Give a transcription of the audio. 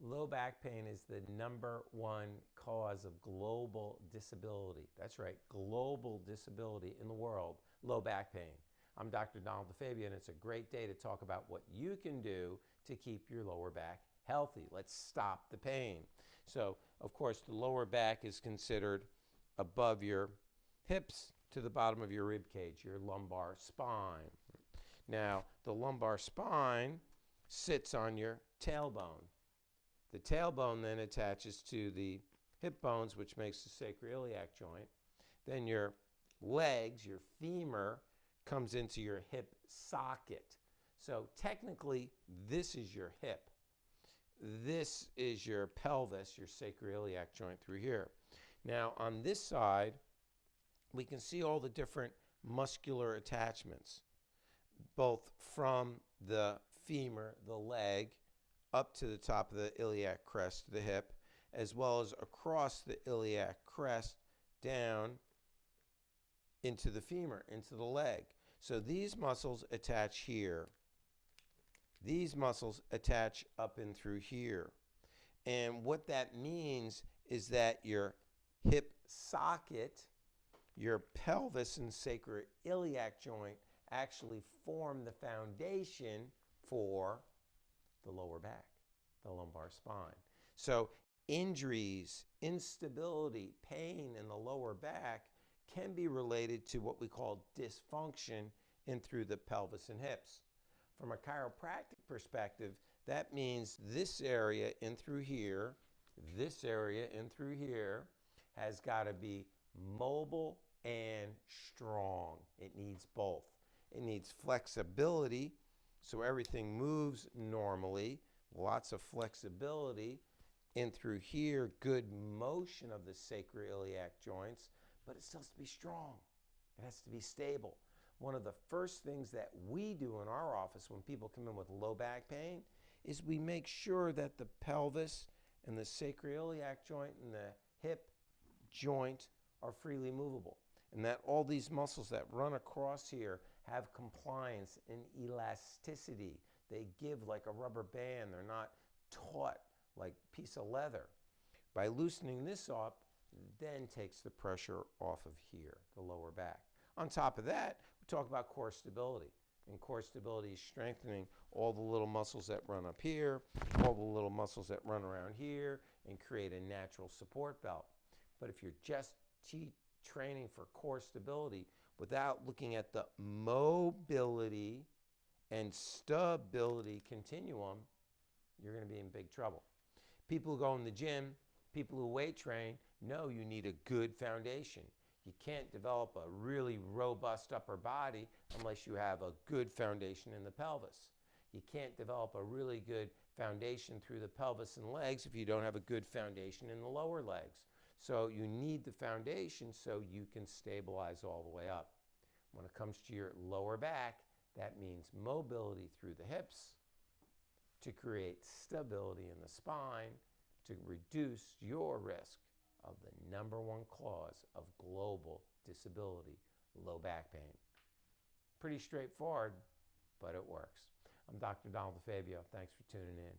Low back pain is the #1 cause of global disability. That's right, global disability in the world, low back pain. I'm Dr. Donald DeFabio, and it's a great day to talk about what you can do to keep your lower back healthy. Let's stop the pain. So, of course, the lower back is considered above your hips to the bottom of your rib cage, your lumbar spine. Now, the lumbar spine sits on your tailbone. The tailbone then attaches to the hip bones, which makes the sacroiliac joint. Then your legs, your femur, comes into your hip socket. So technically, this is your hip. This is your pelvis, your sacroiliac joint through here. Now, on this side, we can see all the different muscular attachments, both from the femur, the leg, up to the top of the iliac crest, the hip, as well as across the iliac crest down into the femur, into the leg. So these muscles attach here. These muscles attach up and through here. And what that means is that your hip socket, your pelvis and sacroiliac joint actually form the foundation for the lower back, the lumbar spine. So injuries, instability, pain in the lower back can be related to what we call dysfunction in through the pelvis and hips. From a chiropractic perspective, that means this area in through here, this area in through here has got to be mobile and strong. It needs both. It needs flexibility, so everything moves normally, lots of flexibility in through here, good motion of the sacroiliac joints, but it still has to be strong. It has to be stable. One of the first things that we do in our office when people come in with low back pain is we make sure that the pelvis and the sacroiliac joint and the hip joint are freely movable, and that all these muscles that run across here have compliance and elasticity. They give like a rubber band. They're not taut like a piece of leather. By loosening this up, then takes the pressure off of here, the lower back. On top of that, we talk about core stability. And core stability is strengthening all the little muscles that run up here, all the little muscles that run around here, and create a natural support belt. But if you're just training for core stability without looking at the mobility and stability continuum, you're going to be in big trouble. People who go in the gym, people who weight train, know you need a good foundation. You can't develop a really robust upper body unless you have a good foundation in the pelvis. You can't develop a really good foundation through the pelvis and legs if you don't have a good foundation in the lower legs. So you need the foundation so you can stabilize all the way up. When it comes to your lower back, that means mobility through the hips to create stability in the spine to reduce your risk of the #1 cause of global disability, low back pain. Pretty straightforward, but it works. I'm Dr. Donald DeFabio. Thanks for tuning in.